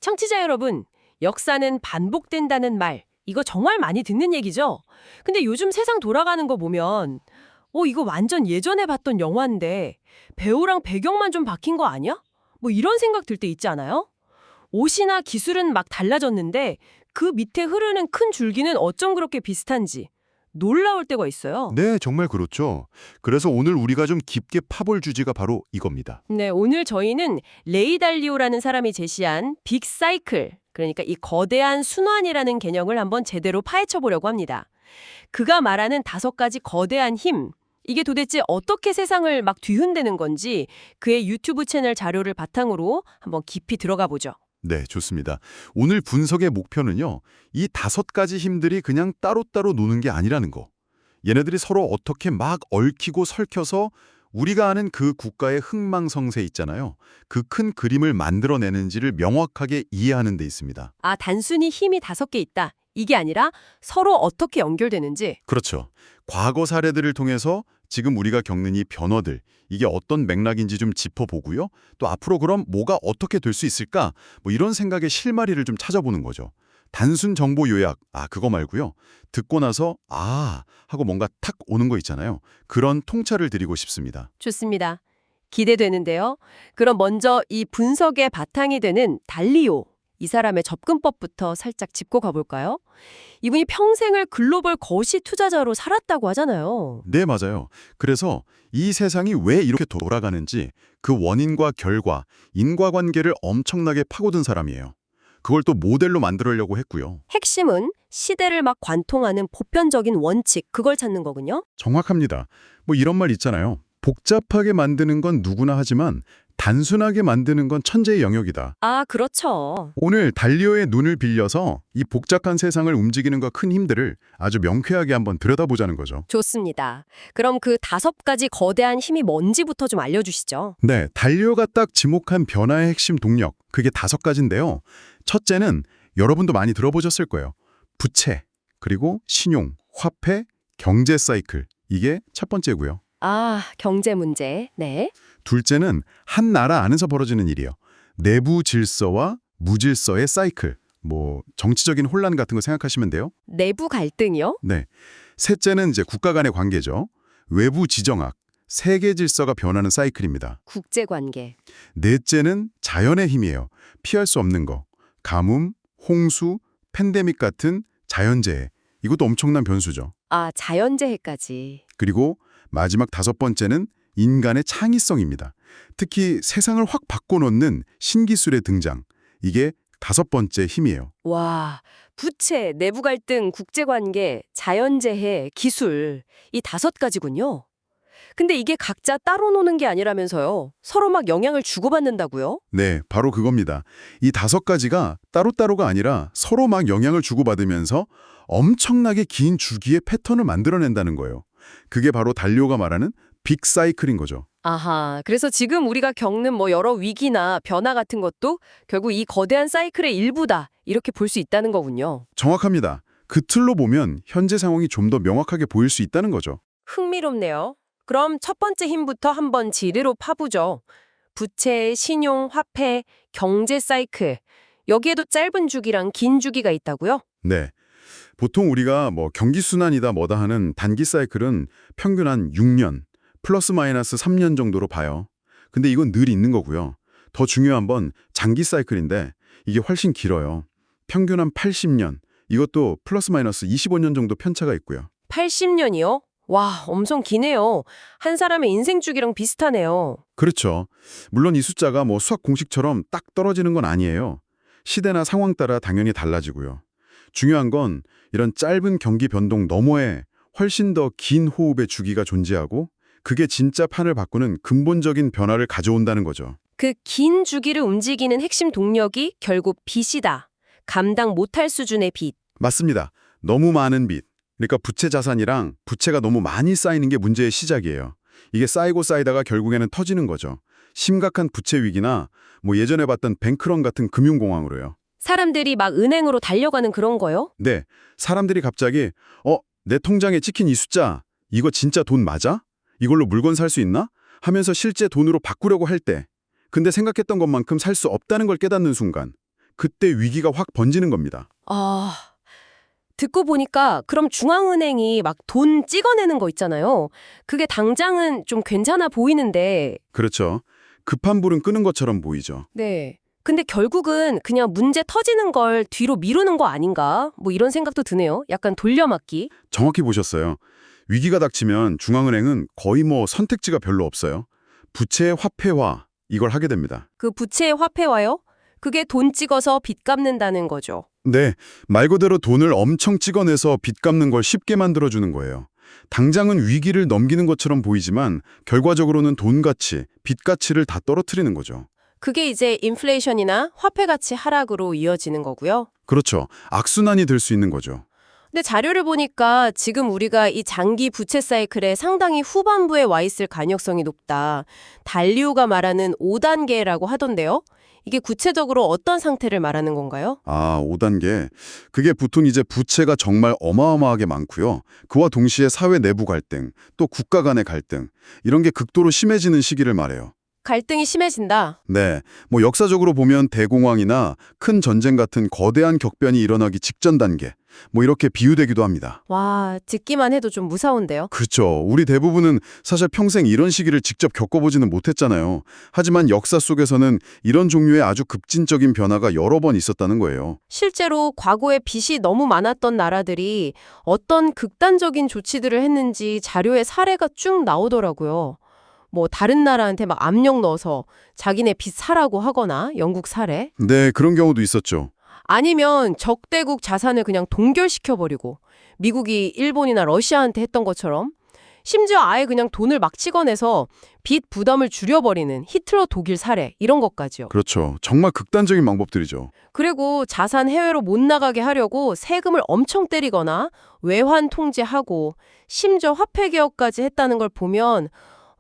청취자 여러분, 역사는 반복된다는 말, 이거 정말 많이 듣는 얘기죠? 근데 요즘 세상 돌아가는 거 보면, 이거 완전 예전에 봤던 영화인데, 배우랑 배경만 좀 바뀐 거 아니야? 뭐 이런 생각 들 때 있지 않아요? 옷이나 기술은 막 달라졌는데, 그 밑에 흐르는 큰 줄기는 어쩜 그렇게 비슷한지, 놀라울 때가 있어요. 네, 정말 그렇죠. 그래서 오늘 우리가 좀 깊게 파볼 주제가 바로 이겁니다. 네, 오늘 저희는 레이 달리오라는 사람이 제시한 빅 사이클, 그러니까 이 거대한 순환이라는 개념을 한번 제대로 파헤쳐 보려고 합니다. 그가 말하는 5가지 거대한 힘, 이게 도대체 어떻게 세상을 막 뒤흔드는 건지 그의 유튜브 채널 자료를 바탕으로 한번 깊이 들어가 보죠. 네, 좋습니다. 오늘 분석의 목표는요, 이 5가지 힘들이 그냥 따로따로 노는 게 아니라는 거. 얘네들이 서로 어떻게 막 얽히고 설켜서 우리가 아는 그 국가의 흥망성쇠 있잖아요. 그 큰 그림을 만들어내는지를 명확하게 이해하는 데 있습니다. 아, 단순히 힘이 5개 있다. 이게 아니라 서로 어떻게 연결되는지. 그렇죠. 과거 사례들을 통해서 지금 우리가 겪는 이 변화들, 이게 어떤 맥락인지 좀 짚어보고요. 또 앞으로 그럼 뭐가 어떻게 될 수 있을까? 뭐 이런 생각의 실마리를 좀 찾아보는 거죠. 단순 정보 요약, 그거 말고요. 듣고 나서 하고 뭔가 탁 오는 거 있잖아요. 그런 통찰을 드리고 싶습니다. 좋습니다. 기대되는데요. 그럼 먼저 이 분석의 바탕이 되는 달리오, 이 사람의 접근법부터 살짝 짚고 가볼까요? 이분이 평생을 글로벌 거시 투자자로 살았다고 하잖아요. 네, 맞아요. 그래서 이 세상이 왜 이렇게 돌아가는지 그 원인과 결과, 인과관계를 엄청나게 파고든 사람이에요. 그걸 또 모델로 만들려고 했고요. 핵심은 시대를 막 관통하는 보편적인 원칙, 그걸 찾는 거군요. 정확합니다. 뭐 이런 말 있잖아요. 복잡하게 만드는 건 누구나 하지만 단순하게 만드는 건 천재의 영역이다. 아, 그렇죠. 오늘 달리오의 눈을 빌려서 이 복잡한 세상을 움직이는 것 큰 힘들을 아주 명쾌하게 한번 들여다보자는 거죠. 좋습니다. 그럼 그 5가지 거대한 힘이 뭔지부터 좀 알려주시죠. 네, 달리오가 딱 지목한 변화의 핵심 동력, 그게 5가지인데요. 첫째는 여러분도 많이 들어보셨을 거예요. 부채, 그리고 신용, 화폐, 경제 사이클. 이게 첫 번째고요. 아, 경제 문제. 네. 둘째는 한 나라 안에서 벌어지는 일이에요. 내부 질서와 무질서의 사이클. 뭐 정치적인 혼란 같은 거 생각하시면 돼요. 내부 갈등이요? 네. 셋째는 이제 국가 간의 관계죠. 외부 지정학, 세계 질서가 변하는 사이클입니다. 국제관계. 넷째는 자연의 힘이에요. 피할 수 없는 거. 가뭄, 홍수, 팬데믹 같은 자연재해. 이것도 엄청난 변수죠. 아, 자연재해까지. 그리고 마지막 5번째는 인간의 창의성입니다. 특히 세상을 확 바꿔놓는 신기술의 등장. 이게 5번째 힘이에요. 와, 부채, 내부 갈등, 국제관계, 자연재해, 기술. 이 5가지군요. 근데 이게 각자 따로 노는 게 아니라면서요. 서로 막 영향을 주고받는다고요? 네, 바로 그겁니다. 이 5가지가 따로따로가 아니라 서로 막 영향을 주고받으면서 엄청나게 긴 주기의 패턴을 만들어낸다는 거예요. 그게 바로 달리오가 말하는 빅 사이클인 거죠. 아하, 그래서 지금 우리가 겪는 뭐 여러 위기나 변화 같은 것도 결국 이 거대한 사이클의 일부다. 이렇게 볼 수 있다는 거군요. 정확합니다. 그 틀로 보면 현재 상황이 좀 더 명확하게 보일 수 있다는 거죠. 흥미롭네요. 그럼 첫 번째 힘부터 한번 지리로 파보죠. 부채, 신용, 화폐, 경제 사이클. 여기에도 짧은 주기랑 긴 주기가 있다고요? 네. 보통 우리가 뭐 경기순환이다 뭐다 하는 단기 사이클은 평균 한 6년, 플러스 마이너스 3년 정도로 봐요. 근데 이건 늘 있는 거고요. 더 중요한 건 장기 사이클인데 이게 훨씬 길어요. 평균 한 80년, 이것도 플러스 마이너스 25년 정도 편차가 있고요. 80년이요? 와, 엄청 기네요. 한 사람의 인생 주기랑 비슷하네요. 그렇죠. 물론 이 숫자가 뭐 수학 공식처럼 딱 떨어지는 건 아니에요. 시대나 상황 따라 당연히 달라지고요. 중요한 건 이런 짧은 경기 변동 너머에 훨씬 더 긴 호흡의 주기가 존재하고 그게 진짜 판을 바꾸는 근본적인 변화를 가져온다는 거죠. 그 긴 주기를 움직이는 핵심 동력이 결국 빚이다. 감당 못할 수준의 빚. 맞습니다. 너무 많은 빚. 그러니까 부채 자산이랑 부채가 너무 많이 쌓이는 게 문제의 시작이에요. 이게 쌓이고 쌓이다가 결국에는 터지는 거죠. 심각한 부채 위기나 뭐 예전에 봤던 뱅크런 같은 금융공황으로요. 사람들이 막 은행으로 달려가는 그런 거요? 네, 사람들이 갑자기 내 통장에 찍힌 이 숫자, 이거 진짜 돈 맞아? 이걸로 물건 살 수 있나? 하면서 실제 돈으로 바꾸려고 할 때, 근데 생각했던 것만큼 살 수 없다는 걸 깨닫는 순간, 그때 위기가 확 번지는 겁니다. 아, 듣고 보니까 그럼 중앙은행이 막 돈 찍어내는 거 있잖아요. 그게 당장은 좀 괜찮아 보이는데, 그렇죠. 급한 불은 끄는 것처럼 보이죠. 네. 근데 결국은 그냥 문제 터지는 걸 뒤로 미루는 거 아닌가? 뭐 이런 생각도 드네요. 약간 돌려막기. 정확히 보셨어요. 위기가 닥치면 중앙은행은 거의 선택지가 별로 없어요. 부채의 화폐화, 이걸 하게 됩니다. 그 부채의 화폐화요? 그게 돈 찍어서 빚 갚는다는 거죠. 네, 말 그대로 돈을 엄청 찍어내서 빚 갚는 걸 쉽게 만들어주는 거예요. 당장은 위기를 넘기는 것처럼 보이지만 결과적으로는 돈 가치, 빚 가치를 다 떨어뜨리는 거죠. 그게 이제 인플레이션이나 화폐 가치 하락으로 이어지는 거고요. 그렇죠. 악순환이 될 수 있는 거죠. 근데 자료를 보니까 지금 우리가 이 장기 부채 사이클의 상당히 후반부에 와 있을 가능성이 높다. 달리오가 말하는 5단계라고 하던데요. 이게 구체적으로 어떤 상태를 말하는 건가요? 5단계. 그게 보통 이제 부채가 정말 어마어마하게 많고요. 그와 동시에 사회 내부 갈등, 또 국가 간의 갈등, 이런 게 극도로 심해지는 시기를 말해요. 갈등이 심해진다. 네, 역사적으로 보면 대공황이나 큰 전쟁 같은 거대한 격변이 일어나기 직전 단계, 이렇게 비유되기도 합니다. 와, 듣기만 해도 좀 무서운데요. 그렇죠. 우리 대부분은 사실 평생 이런 시기를 직접 겪어보지는 못했잖아요. 하지만 역사 속에서는 이런 종류의 아주 급진적인 변화가 여러 번 있었다는 거예요. 실제로 과거에 빚이 너무 많았던 나라들이 어떤 극단적인 조치들을 했는지 자료에 사례가 쭉 나오더라고요. 뭐 다른 나라한테 막 압력 넣어서 자기네 빚 사라고 하거나 영국 사례. 네, 그런 경우도 있었죠. 아니면 적대국 자산을 그냥 동결시켜버리고 미국이 일본이나 러시아한테 했던 것처럼 심지어 아예 그냥 돈을 막 찍어내서 빚 부담을 줄여버리는 히틀러 독일 사례 이런 것까지요. 그렇죠. 정말 극단적인 방법들이죠. 그리고 자산 해외로 못 나가게 하려고 세금을 엄청 때리거나 외환 통제하고 심지어 화폐 개혁까지 했다는 걸 보면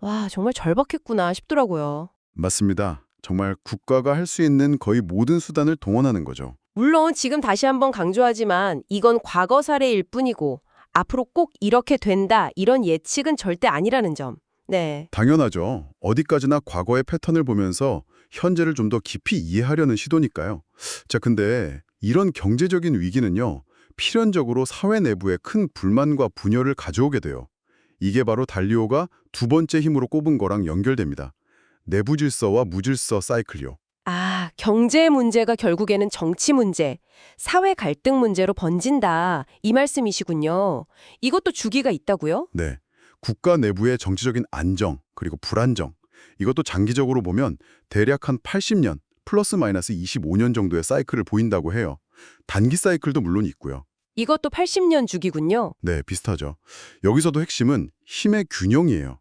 와, 정말 절박했구나 싶더라고요. 맞습니다. 정말 국가가 할 수 있는 거의 모든 수단을 동원하는 거죠. 물론 지금 다시 한번 강조하지만 이건 과거 사례일 뿐이고 앞으로 꼭 이렇게 된다 이런 예측은 절대 아니라는 점. 네. 당연하죠. 어디까지나 과거의 패턴을 보면서 현재를 좀 더 깊이 이해하려는 시도니까요. 자, 근데 이런 경제적인 위기는요, 필연적으로 사회 내부에 큰 불만과 분열을 가져오게 돼요. 이게 바로 달리오가 두 번째 힘으로 꼽은 거랑 연결됩니다. 내부 질서와 무질서 사이클요. 아, 경제 문제가 결국에는 정치 문제, 사회 갈등 문제로 번진다. 이 말씀이시군요. 이것도 주기가 있다고요? 네. 국가 내부의 정치적인 안정, 그리고 불안정. 이것도 장기적으로 보면 대략 한 80년, 플러스 마이너스 25년 정도의 사이클을 보인다고 해요. 단기 사이클도 물론 있고요. 이것도 80년 주기군요. 네, 비슷하죠. 여기서도 핵심은 힘의 균형이에요.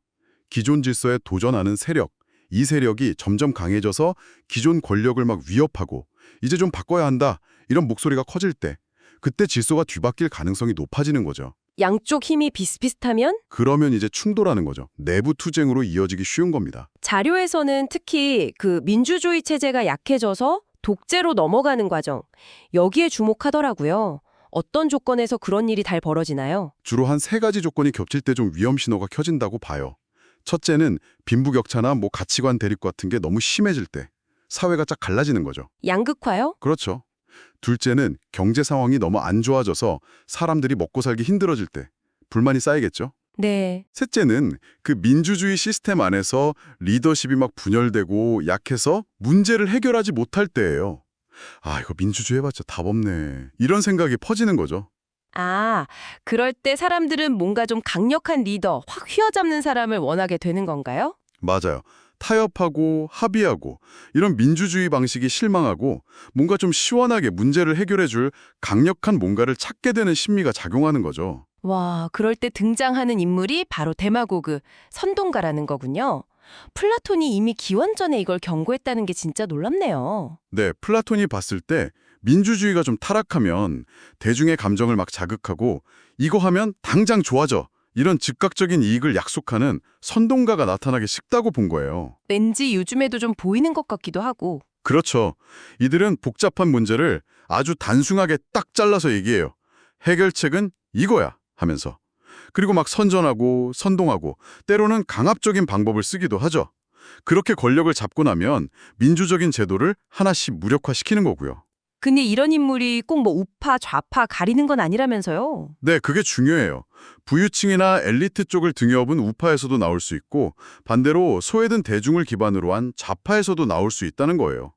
기존 질서에 도전하는 세력, 이 세력이 점점 강해져서 기존 권력을 막 위협하고 이제 좀 바꿔야 한다, 이런 목소리가 커질 때 그때 질서가 뒤바뀔 가능성이 높아지는 거죠. 양쪽 힘이 비슷비슷하면? 그러면 이제 충돌하는 거죠. 내부 투쟁으로 이어지기 쉬운 겁니다. 자료에서는 특히 그 민주주의 체제가 약해져서 독재로 넘어가는 과정, 여기에 주목하더라고요. 어떤 조건에서 그런 일이 잘 벌어지나요? 주로 한 3가지 조건이 겹칠 때 좀 위험 신호가 켜진다고 봐요. 첫째는 빈부격차나 가치관 대립 같은 게 너무 심해질 때 사회가 쫙 갈라지는 거죠. 양극화요? 그렇죠. 둘째는 경제 상황이 너무 안 좋아져서 사람들이 먹고 살기 힘들어질 때 불만이 쌓이겠죠. 네. 셋째는 그 민주주의 시스템 안에서 리더십이 막 분열되고 약해서 문제를 해결하지 못할 때예요. 아, 이거 민주주의 해봤자 답 없네, 이런 생각이 퍼지는 거죠. 아, 그럴 때 사람들은 뭔가 좀 강력한 리더, 확 휘어잡는 사람을 원하게 되는 건가요? 맞아요. 타협하고 합의하고 이런 민주주의 방식이 실망하고 뭔가 좀 시원하게 문제를 해결해줄 강력한 뭔가를 찾게 되는 심리가 작용하는 거죠. 와, 그럴 때 등장하는 인물이 바로 데마고그, 선동가라는 거군요. 플라톤이 이미 기원전에 이걸 경고했다는 게 진짜 놀랍네요. 네, 플라톤이 봤을 때 민주주의가 좀 타락하면 대중의 감정을 막 자극하고 이거 하면 당장 좋아져, 이런 즉각적인 이익을 약속하는 선동가가 나타나기 쉽다고 본 거예요. 왠지 요즘에도 좀 보이는 것 같기도 하고. 그렇죠. 이들은 복잡한 문제를 아주 단순하게 딱 잘라서 얘기해요. 해결책은 이거야 하면서. 그리고 막 선전하고 선동하고 때로는 강압적인 방법을 쓰기도 하죠. 그렇게 권력을 잡고 나면 민주적인 제도를 하나씩 무력화시키는 거고요. 근데 이런 인물이 꼭 뭐 우파, 좌파 가리는 건 아니라면서요? 네, 그게 중요해요. 부유층이나 엘리트 쪽을 등에 업은 우파에서도 나올 수 있고 반대로 소외된 대중을 기반으로 한 좌파에서도 나올 수 있다는 거예요.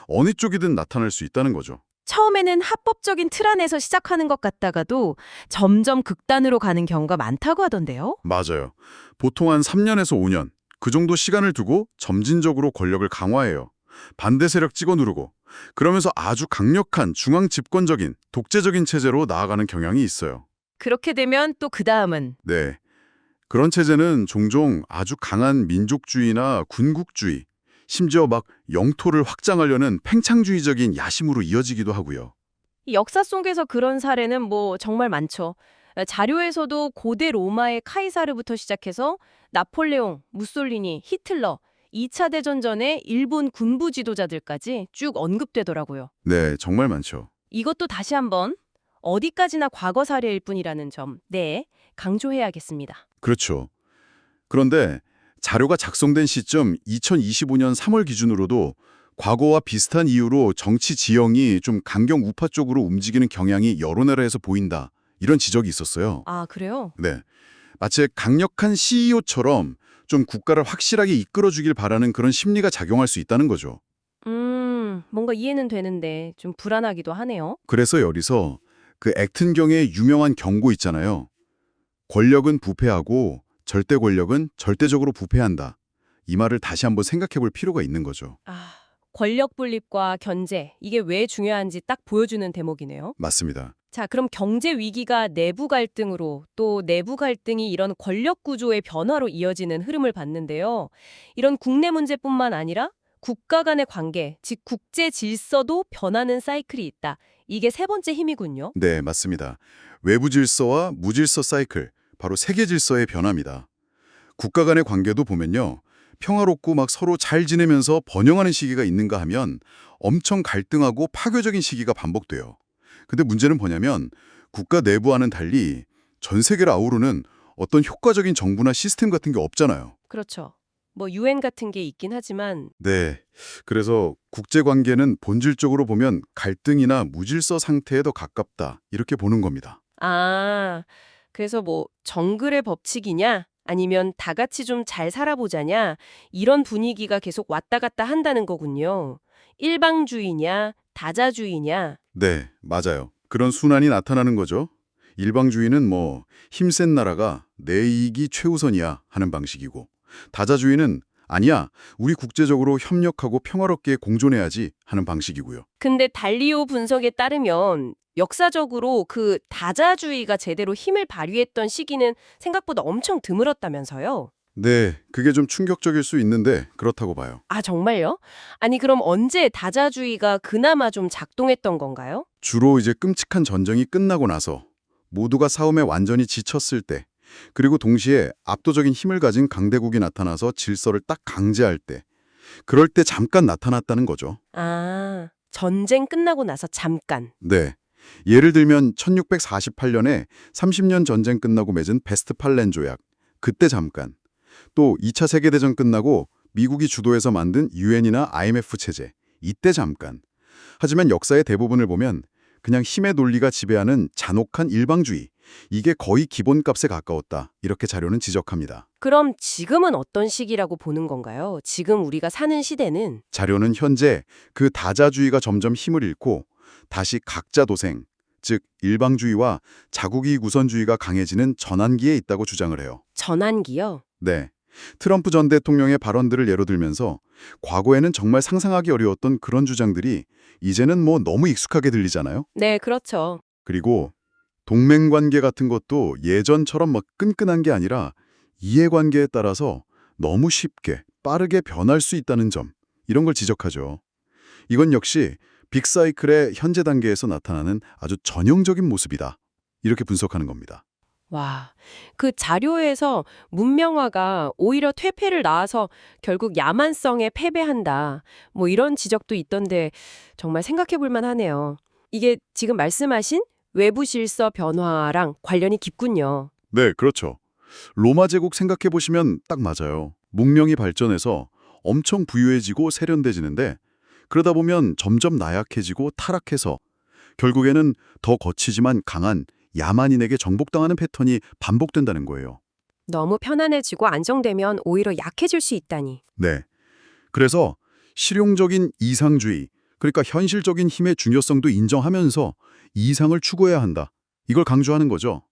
어느 쪽이든 나타날 수 있다는 거죠. 처음에는 합법적인 틀 안에서 시작하는 것 같다가도 점점 극단으로 가는 경우가 많다고 하던데요? 맞아요. 보통 한 3년에서 5년, 그 정도 시간을 두고 점진적으로 권력을 강화해요. 반대 세력 찍어 누르고, 그러면서 아주 강력한 중앙 집권적인 독재적인 체제로 나아가는 경향이 있어요. 그렇게 되면 또 그 다음은 네. 그런 체제는 종종 아주 강한 민족주의나 군국주의, 심지어 막 영토를 확장하려는 팽창주의적인 야심으로 이어지기도 하고요. 역사 속에서 그런 사례는 뭐 정말 많죠. 자료에서도 고대 로마의 카이사르부터 시작해서 나폴레옹, 무솔리니, 히틀러, 2차 대전 전에 일본 군부 지도자들까지 쭉 언급되더라고요. 네, 정말 많죠. 이것도 다시 한번 어디까지나 과거 사례일 뿐이라는 점, 네, 강조해야겠습니다. 그렇죠. 그런데 자료가 작성된 시점 2025년 3월 기준으로도 과거와 비슷한 이유로 정치 지형이 좀 강경 우파 쪽으로 움직이는 경향이 여러 나라에서 보인다. 이런 지적이 있었어요. 아, 그래요? 네. 마치 강력한 CEO처럼 좀 국가를 확실하게 이끌어주길 바라는 그런 심리가 작용할 수 있다는 거죠. 뭔가 이해는 되는데 좀 불안하기도 하네요. 그래서 여기서 그 액튼경의 유명한 경고 있잖아요. 권력은 부패하고 절대 권력은 절대적으로 부패한다. 이 말을 다시 한번 생각해 볼 필요가 있는 거죠. 아, 권력 분립과 견제, 이게 왜 중요한지 딱 보여주는 대목이네요. 맞습니다. 자, 그럼 경제 위기가 내부 갈등으로 또 내부 갈등이 이런 권력 구조의 변화로 이어지는 흐름을 봤는데요. 이런 국내 문제뿐만 아니라 국가 간의 관계, 즉 국제 질서도 변하는 사이클이 있다. 이게 세 번째 힘이군요. 네, 맞습니다. 외부 질서와 무질서 사이클, 바로 세계 질서의 변화입니다. 국가 간의 관계도 보면요. 평화롭고 막 서로 잘 지내면서 번영하는 시기가 있는가 하면 엄청 갈등하고 파괴적인 시기가 반복돼요. 근데 문제는 뭐냐면 국가 내부와는 달리 전 세계를 아우르는 어떤 효과적인 정부나 시스템 같은 게 없잖아요. 그렇죠. 뭐 유엔 같은 게 있긴 하지만 네. 그래서 국제관계는 본질적으로 보면 갈등이나 무질서 상태에 더 가깝다. 이렇게 보는 겁니다. 아, 그래서 뭐 정글의 법칙이냐 아니면 다 같이 좀 잘 살아보자냐 이런 분위기가 계속 왔다 갔다 한다는 거군요. 일방주의냐 다자주의냐. 네, 맞아요. 그런 순환이 나타나는 거죠. 일방주의는 뭐 힘센 나라가 내 이익이 최우선이야 하는 방식이고 다자주의는 아니야, 우리 국제적으로 협력하고 평화롭게 공존해야지 하는 방식이고요. 근데 달리오 분석에 따르면 역사적으로 그 다자주의가 제대로 힘을 발휘했던 시기는 생각보다 엄청 드물었다면서요. 네, 그게 좀 충격적일 수 있는데 그렇다고 봐요. 아, 정말요? 아니, 그럼 언제 다자주의가 그나마 좀 작동했던 건가요? 주로 이제 끔찍한 전쟁이 끝나고 나서 모두가 싸움에 완전히 지쳤을 때, 그리고 동시에 압도적인 힘을 가진 강대국이 나타나서 질서를 딱 강제할 때, 그럴 때 잠깐 나타났다는 거죠. 아, 전쟁 끝나고 나서 잠깐. 네. 예를 들면 1648년에 30년 전쟁 끝나고 맺은 베스트팔렌 조약, 그때 잠깐. 또 2차 세계대전 끝나고 미국이 주도해서 만든 유엔이나 IMF 체제, 이때 잠깐. 하지만 역사의 대부분을 보면 그냥 힘의 논리가 지배하는 잔혹한 일방주의, 이게 거의 기본값에 가까웠다. 이렇게 자료는 지적합니다. 그럼 지금은 어떤 시기라고 보는 건가요? 지금 우리가 사는 시대는? 자료는 현재 그 다자주의가 점점 힘을 잃고 다시 각자 도생, 즉 일방주의와 자국이익 우선주의가 강해지는 전환기에 있다고 주장을 해요. 전환기요? 네. 트럼프 전 대통령의 발언들을 예로 들면서 과거에는 정말 상상하기 어려웠던 그런 주장들이 이제는 뭐 너무 익숙하게 들리잖아요. 네, 그렇죠. 그리고 동맹관계 같은 것도 예전처럼 막 끈끈한 게 아니라 이해관계에 따라서 너무 쉽게 빠르게 변할 수 있다는 점, 이런 걸 지적하죠. 이건 역시 빅사이클의 현재 단계에서 나타나는 아주 전형적인 모습이다. 이렇게 분석하는 겁니다. 와, 그 자료에서 문명화가 오히려 퇴폐를 낳아서 결국 야만성에 패배한다. 뭐 이런 지적도 있던데 정말 생각해 볼 만하네요. 이게 지금 말씀하신 외부 질서 변화랑 관련이 깊군요. 네, 그렇죠. 로마 제국 생각해 보시면 딱 맞아요. 문명이 발전해서 엄청 부유해지고 세련돼지는데 그러다 보면 점점 나약해지고 타락해서 결국에는 더 거치지만 강한 야만인에게 정복당하는 패턴이 반복된다는 거예요. 너무 편안해지고 안정되면 오히려 약해질 수 있다니. 네. 그래서 실용적인 이상주의, 그러니까 현실적인 힘의 중요성도 인정하면서 이상을 추구해야 한다. 이걸 강조하는 거죠.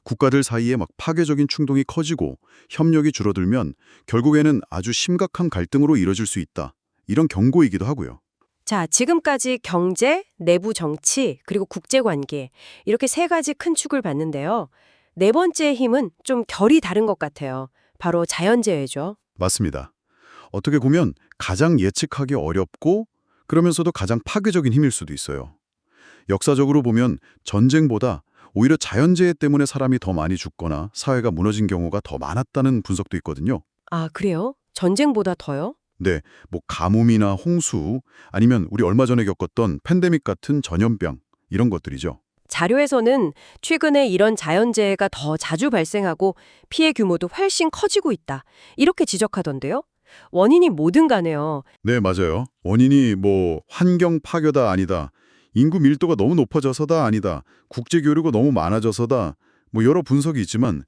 국가들 사이에 막 파괴적인 충동이 커지고 협력이 줄어들면 결국에는 아주 심각한 갈등으로 이뤄질 수 있다. 이런 경고이기도 하고요. 자, 지금까지 경제, 내부 정치, 그리고 국제관계 이렇게 세 가지 큰 축을 봤는데요. 네 번째 힘은 좀 결이 다른 것 같아요. 바로 자연재해죠. 맞습니다. 어떻게 보면 가장 예측하기 어렵고 그러면서도 가장 파괴적인 힘일 수도 있어요. 역사적으로 보면 전쟁보다 오히려 자연재해 때문에 사람이 더 많이 죽거나 사회가 무너진 경우가 더 많았다는 분석도 있거든요. 아, 그래요? 전쟁보다 더요? 네, 뭐 가뭄이나 홍수 아니면 우리 얼마 전에 겪었던 팬데믹 같은 전염병 이런 것들이죠. 자료에서는 최근에 이런 자연재해가 더 자주 발생하고 피해 규모도 훨씬 커지고 있다. 이렇게 지적하던데요. 원인이 뭐든 간에요. 네, 맞아요. 원인이 뭐 환경 파괴다 아니다. 인구 밀도가 너무 높아져서다 아니다. 국제 교류가 너무 많아져서다. 뭐 여러 분석이 있지만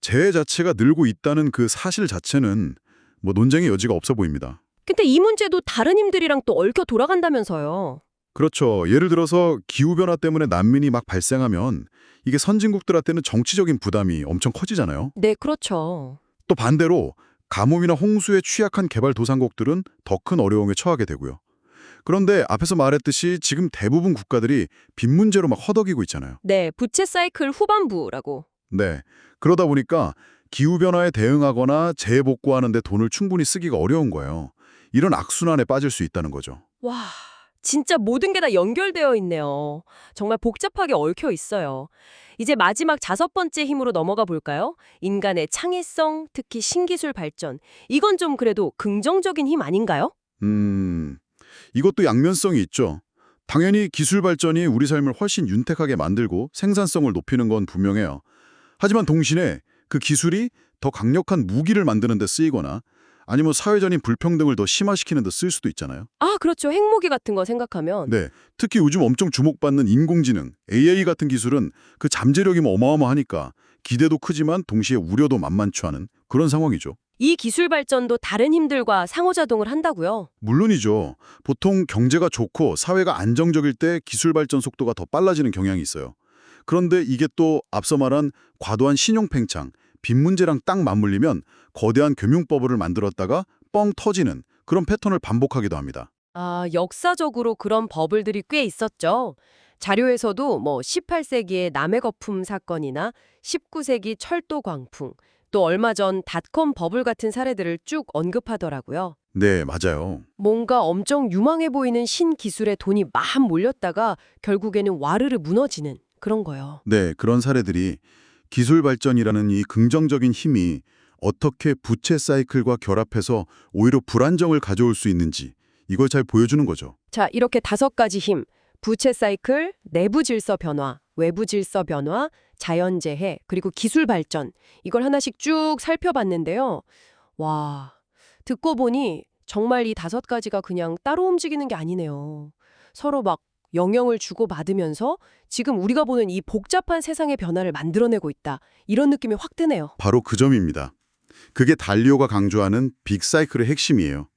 재해 자체가 늘고 있다는 그 사실 자체는 뭐 논쟁의 여지가 없어 보입니다. 근데 이 문제도 다른 힘들이랑 또 얽혀 돌아간다면서요. 그렇죠. 예를 들어서 기후변화 때문에 난민이 막 발생하면 이게 선진국들한테는 정치적인 부담이 엄청 커지잖아요. 네, 그렇죠. 또 반대로 가뭄이나 홍수에 취약한 개발도상국들은 더 큰 어려움에 처하게 되고요. 그런데 앞에서 말했듯이 지금 대부분 국가들이 빚 문제로 막 허덕이고 있잖아요. 네, 부채 사이클 후반부라고. 네. 그러다 보니까 기후변화에 대응하거나 재복구하는 데 돈을 충분히 쓰기가 어려운 거예요. 이런 악순환에 빠질 수 있다는 거죠. 와, 진짜 모든 게 다 연결되어 있네요. 정말 복잡하게 얽혀 있어요. 이제 마지막 5번째 힘으로 넘어가 볼까요? 인간의 창의성, 특히 신기술 발전. 이건 좀 그래도 긍정적인 힘 아닌가요? 이것도 양면성이 있죠. 당연히 기술 발전이 우리 삶을 훨씬 윤택하게 만들고 생산성을 높이는 건 분명해요. 하지만 동시에 그 기술이 더 강력한 무기를 만드는 데 쓰이거나 아니면 사회적인 불평등을 더 심화시키는 데 쓸 수도 있잖아요. 아, 그렇죠. 핵무기 같은 거 생각하면. 네, 특히 요즘 엄청 주목받는 인공지능, AI 같은 기술은 그 잠재력이 뭐 어마어마하니까 기대도 크지만 동시에 우려도 만만치 않은 그런 상황이죠. 이 기술 발전도 다른 힘들과 상호작용을 한다고요? 물론이죠. 보통 경제가 좋고 사회가 안정적일 때 기술 발전 속도가 더 빨라지는 경향이 있어요. 그런데 이게 또 앞서 말한 과도한 신용 팽창, 빚 문제랑 딱 맞물리면 거대한 금융버블을 만들었다가 뻥 터지는 그런 패턴을 반복하기도 합니다. 아, 역사적으로 그런 버블들이 꽤 있었죠. 자료에서도 뭐 18세기의 남해 거품 사건이나 19세기 철도 광풍, 또 얼마 전 닷컴 버블 같은 사례들을 쭉 언급하더라고요. 네, 맞아요. 뭔가 엄청 유망해 보이는 신기술에 돈이 막 몰렸다가 결국에는 와르르 무너지는 그런 거요. 네, 그런 사례들이 기술 발전이라는 이 긍정적인 힘이 어떻게 부채 사이클과 결합해서 오히려 불안정을 가져올 수 있는지 이걸 잘 보여주는 거죠. 자, 이렇게 5가지 힘. 부채 사이클, 내부 질서 변화, 외부 질서 변화, 자연재해, 그리고 기술 발전. 이걸 하나씩 쭉 살펴봤는데요. 와, 듣고 보니 정말 이 5가지가 그냥 따로 움직이는 게 아니네요. 서로 막 영향을 주고받으면서 지금 우리가 보는 이 복잡한 세상의 변화를 만들어내고 있다. 이런 느낌이 확 드네요. 바로 그 점입니다. 그게 달리오가 강조하는 빅사이클의 핵심이에요.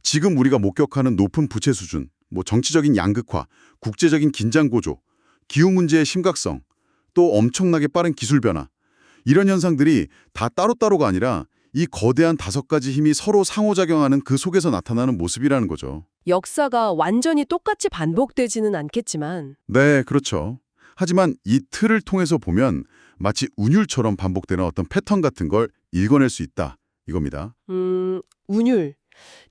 지금 우리가 목격하는 높은 부채 수준, 뭐 정치적인 양극화, 국제적인 긴장 고조, 기후 문제의 심각성, 또 엄청나게 빠른 기술 변화. 이런 현상들이 다 따로따로가 아니라 이 거대한 5가지 힘이 서로 상호작용하는 그 속에서 나타나는 모습이라는 거죠. 역사가 완전히 똑같이 반복되지는 않겠지만 네, 그렇죠. 하지만 이 틀을 통해서 보면 마치 운율처럼 반복되는 어떤 패턴 같은 걸 읽어낼 수 있다. 이겁니다. 운율.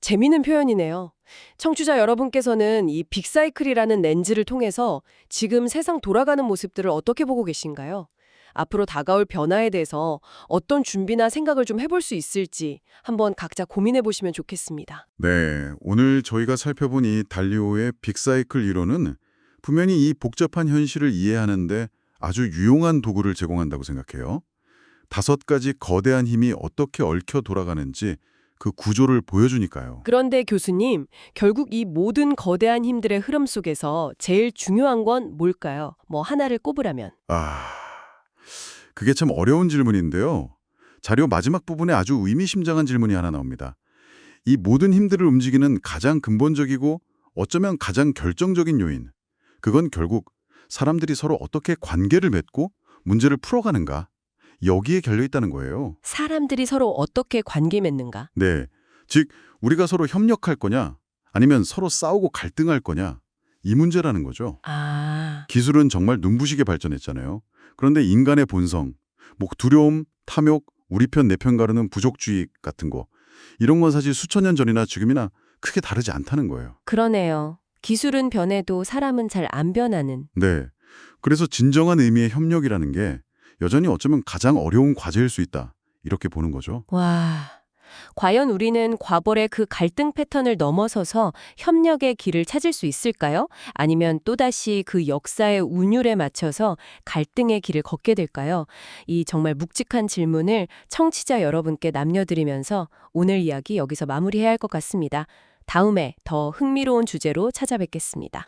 재미있는 표현이네요. 청취자 여러분께서는 이 빅사이클이라는 렌즈를 통해서 지금 세상 돌아가는 모습들을 어떻게 보고 계신가요? 앞으로 다가올 변화에 대해서 어떤 준비나 생각을 좀 해볼 수 있을지 한번 각자 고민해 보시면 좋겠습니다. 네, 오늘 저희가 살펴본 이 달리오의 빅사이클 이론은 분명히 이 복잡한 현실을 이해하는데 아주 유용한 도구를 제공한다고 생각해요. 5가지 거대한 힘이 어떻게 얽혀 돌아가는지 그 구조를 보여주니까요. 그런데 교수님, 결국 이 모든 거대한 힘들의 흐름 속에서 제일 중요한 건 뭘까요? 뭐 하나를 꼽으라면. 그게 참 어려운 질문인데요. 자료 마지막 부분에 아주 의미심장한 질문이 하나 나옵니다. 이 모든 힘들을 움직이는 가장 근본적이고 어쩌면 가장 결정적인 요인. 그건 결국 사람들이 서로 어떻게 관계를 맺고 문제를 풀어가는가. 여기에 결려 있다는 거예요. 사람들이 서로 어떻게 관계 맺는가? 네. 즉, 우리가 서로 협력할 거냐, 아니면 서로 싸우고 갈등할 거냐, 이 문제라는 거죠. 아, 기술은 정말 눈부시게 발전했잖아요. 그런데 인간의 본성, 뭐 두려움, 탐욕, 우리 편 내 편 가르는 부족주의 같은 거, 이런 건 사실 수천 년 전이나 지금이나 크게 다르지 않다는 거예요. 그러네요. 기술은 변해도 사람은 잘 안 변하는. 네. 그래서 진정한 의미의 협력이라는 게 여전히 어쩌면 가장 어려운 과제일 수 있다. 이렇게 보는 거죠. 와, 과연 우리는 과거의 그 갈등 패턴을 넘어서서 협력의 길을 찾을 수 있을까요? 아니면 또다시 그 역사의 운율에 맞춰서 갈등의 길을 걷게 될까요? 이 정말 묵직한 질문을 청취자 여러분께 남겨드리면서 오늘 이야기 여기서 마무리해야 할 것 같습니다. 다음에 더 흥미로운 주제로 찾아뵙겠습니다.